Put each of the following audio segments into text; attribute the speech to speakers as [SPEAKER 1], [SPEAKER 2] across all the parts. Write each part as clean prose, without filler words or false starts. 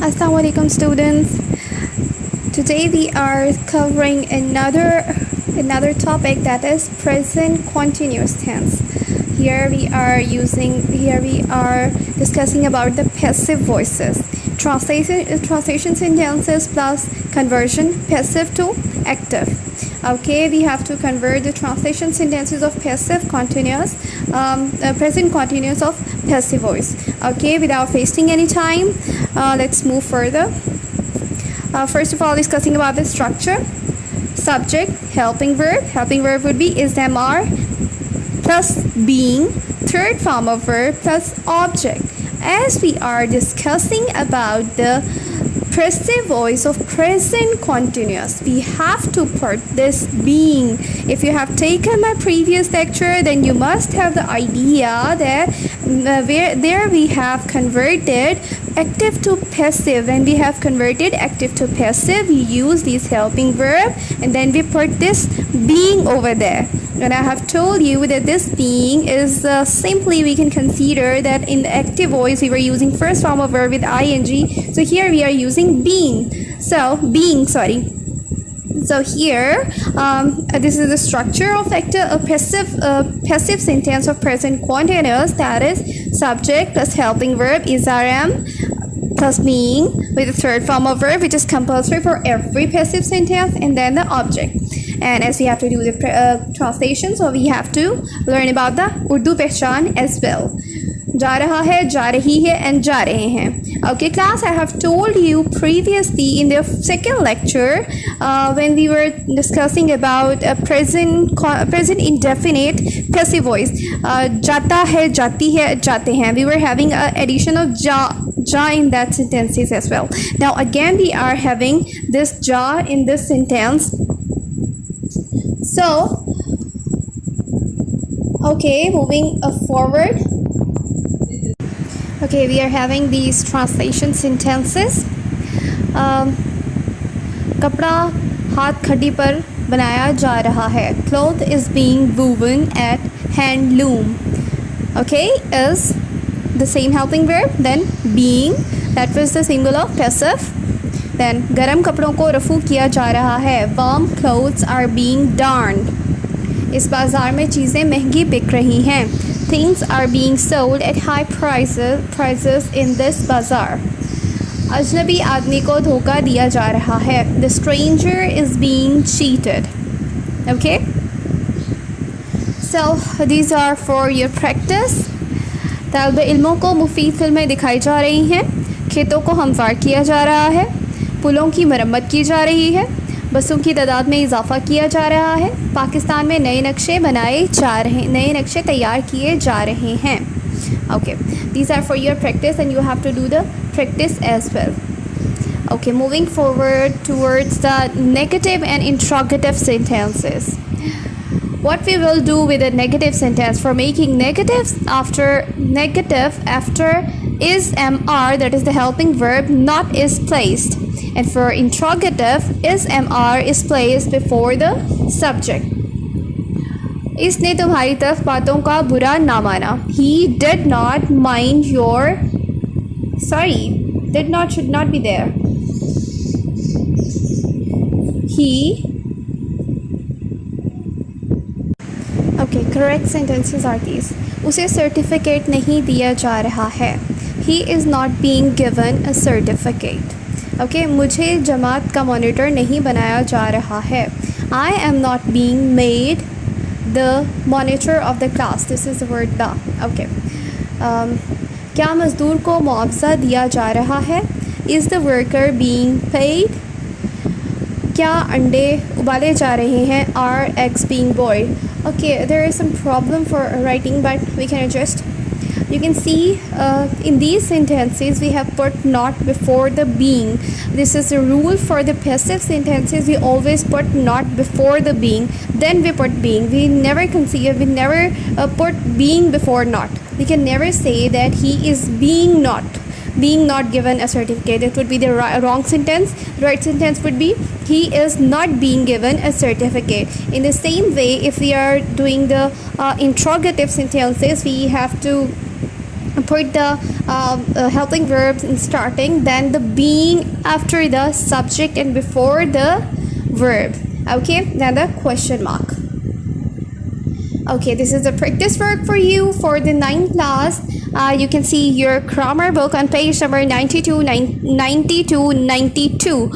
[SPEAKER 1] Assalamu alaikum students. Today we are covering another topic, that is present continuous tense. Here we are discussing about the passive voices. Translation sentences plus conversion passive to active. Okay, we have to convert the translation sentences of passive continuous present continuous of passive voice. Okay, without wasting any time, let's move further. First of all, discussing about the structure. Subject, helping verb would be is, am, are plus being, third form of verb plus object. As we are discussing about the passive voice of present continuous, we have to put this being. If you have taken my previous lecture, then you must have the idea that there we have converted active to passive. When we have converted active to passive, we use this helping verb and then we put this being over there. And I have told you that this being is simply, we can consider that in the active voice we were using first form of verb with ing. So here we are using being. So here this is the structure of passive sentence of present continuous, that is subject plus helping verb is, are, am plus being with the third form of verb, which is compulsory for every passive sentence, and then the object. And as we have to do the translation, so we have to learn about the Urdu pehchan as well. जा रहा है, जा रही है, and जा रहे हैं. Okay, class, I have told you previously in the second lecture when we were discussing about present indefinite passive voice. जाता है, जाती है, जाते हैं. We were having an addition of ja in that sentences as well. Now again we are having this ja in this sentence. So, okay, moving forward. Okay, we are having these translation sentences. कपड़ा हाथ खड्डी पर बनाया जा रहा है. Cloth is being woven at handloom. Okay, is the same helping verb. Then being, that was the symbol of passive. Then गर्म कपड़ों को रफू किया जा रहा है. Warm clothes are being darned. इस बाज़ार में चीज़ें महंगी बिक रही हैं. Things are being sold at high prices in this bazaar. अजनबी आदमी को धोखा दिया जा रहा है. The stranger is being cheated. Okay? So these are for your practice. तालिब इल्मों को मुफीद फिल्में दिखाई जा रही हैं. खेतों को हमवार किया जा रहा है. पुलों की मरम्मत की जा रही है. बसों की तादाद में इजाफ़ा किया जा रहा है. पाकिस्तान में नए नक्शे तैयार किए जा रहे हैं. Okay, these are for your practice and you have to do the practice as well. Okay, moving forward towards the negative and interrogative sentences. What we will do with a negative sentence, for making negative after is, am, are, that is the helping verb, not is placed. And for interrogative, is, am, are is placed before the subject. इसने तुम्हारी तरफ बातों का बुरा ना माना. He did not mind your, did not should not be there. Okay, correct sentences are these. उसे certificate नहीं दिया जा रहा है. He is not being given a certificate. Okay, मुझे जमात का मॉनिटर नहीं बनाया जा रहा है. I am not being made the monitor of the class. This is the word the. Okay. क्या मज़दूर को मुआवजा दिया जा रहा है? Is the worker being paid? क्या अंडे उबाले जा रहे हैं? Are eggs being boiled? Okay, there is some problem for writing, but we can adjust. You can see in these sentences we have put not before the being. This is a rule for the passive sentences. We always put not before the being, then we put being. We never put being before not. We can never say that he is being not given a certificate. It would be the wrong sentence. The right sentence would be he is not being given a certificate. In the same way, if we are doing the interrogative sentences, we have to put the helping verbs in starting, then the being after the subject and before the verb. Okay, then the question mark. Okay, this is a practice work for you for the 9th class. You can see your grammar book on page number 92, 92.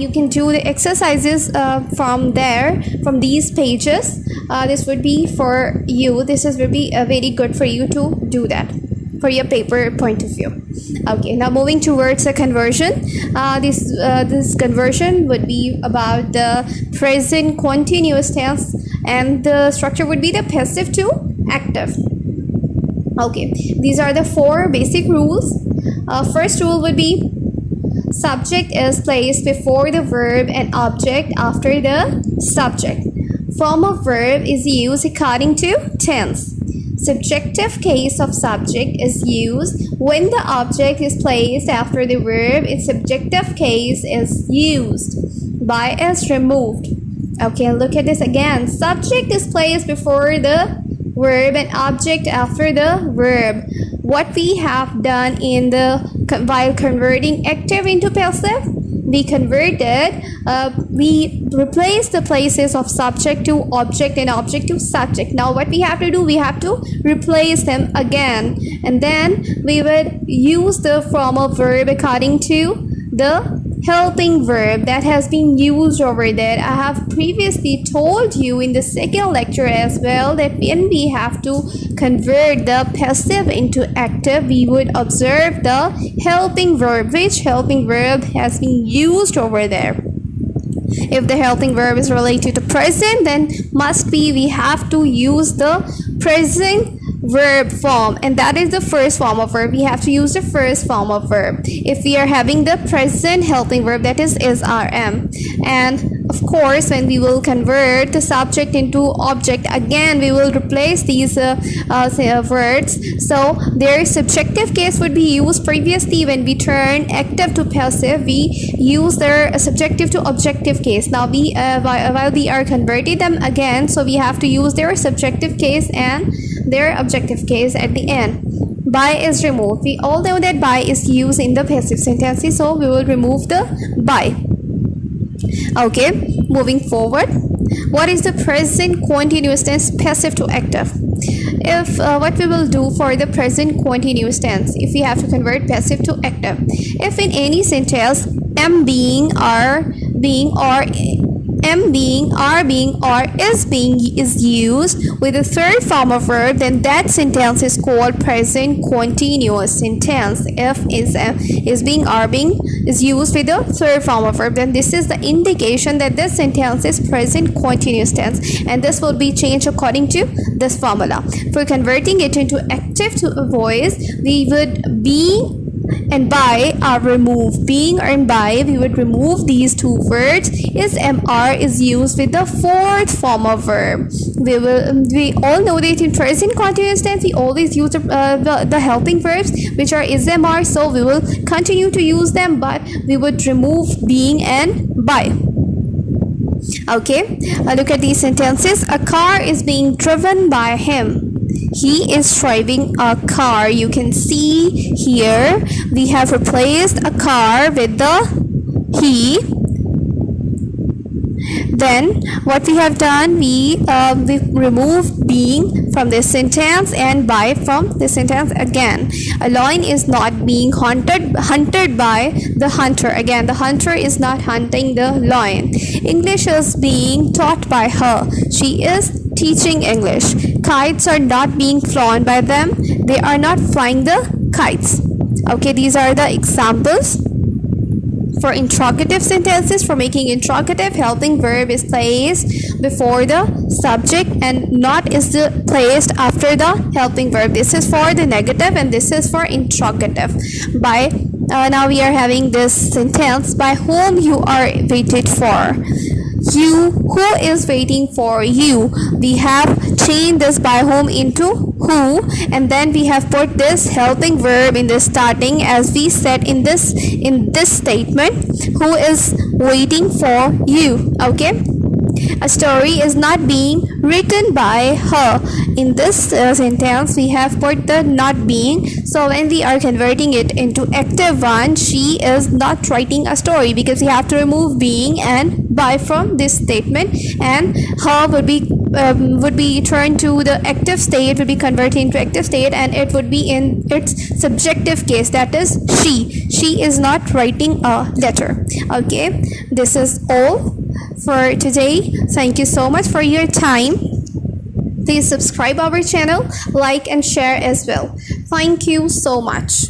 [SPEAKER 1] You can do the exercises from there, from these pages. This would be for you. This is will be very good for you to do that for your paper point of view. Okay, now moving towards the conversion. This conversion would be about the present continuous tense, and the structure would be the passive to active. Okay, these are the 4 basic rules. First rule would be subject is placed before the verb and object after the subject. Form of verb is used according to tense. Subjective case of subject is used when the object is placed after the verb. Its subjective case is used. By is removed. Okay, look at this again. Subject is placed before the verb and object after the verb. What we have done in the while converting active into passive, we converted, we replaced the places of subject to object and object to subject. Now what we have to do, we have to replace them again, and then we would use the form of verb according to the helping verb that has been used over there. I have previously told you in the second lecture as well that when we have to convert the passive into active, we would observe the helping verb. Which helping verb has been used over there? If the helping verb is related to present, then must be we have to use the present verb form, and that is the first form of verb. We have to use the first form of verb if we are having the present helping verb, that is rm. And of course, when we will convert the subject into object, again we will replace these words. So their subjective case would be used previously. When we turn active to passive, we use their subjective to objective case. Now we while we are converting them again, so we have to use their subjective case and their objective case at the end. By is removed. We all know that by is used in the passive sentences, so we will remove the by. Okay, moving forward. What is the present continuous tense passive to active? If what we will do for the present continuous tense, if we have to convert passive to active, if in any sentence am being, are being, or am being, are being, or is being is used with the third form of verb, then that sentence is called present continuous sentence. If is being, are being is used with the third form of verb, then this is the indication that this sentence is present continuous tense, and this will be changed according to this formula. For converting it into active to a voice, we would be and by are removed. Being and by, we would remove these two words. Is mr is used with the fourth form of verb. We all know that in present continuous tense we always use the helping verbs, which are is mr, so we will continue to use them, but we would remove being and by. Okay, look at these sentences. A car is being driven by him. He is driving a car. You can see here we have replaced a car with the he. Then what we have done, we removed being from this sentence and by from this sentence again. A lion is not being hunted by the hunter. Again, the hunter is not hunting the lion. English is being taught by her. She is teaching English. Kites are not being flown by them. They are not flying the kites. Okay, these are the examples. For interrogative sentences, for making interrogative, helping verb is placed before the subject and not is placed after the helping verb. This is for the negative and this is for interrogative. By now we are having this sentence, by whom you are waited for. You, who is waiting for you. We have changed this by whom into who, and then we have put this helping verb in the starting, as we said in this statement, who is waiting for you. Okay, A story is not being written by her. In this sentence, we have put the not being. So when we are converting it into active one, she is not writing a story, because we have to remove being and by from this statement, and her would be turned to the active state, would be converted into active state, and it would be in its subjective case, that is she is not writing a letter. Okay, this is all for today. Thank you so much for your time. Please subscribe our channel, like and share as well. Thank you so much.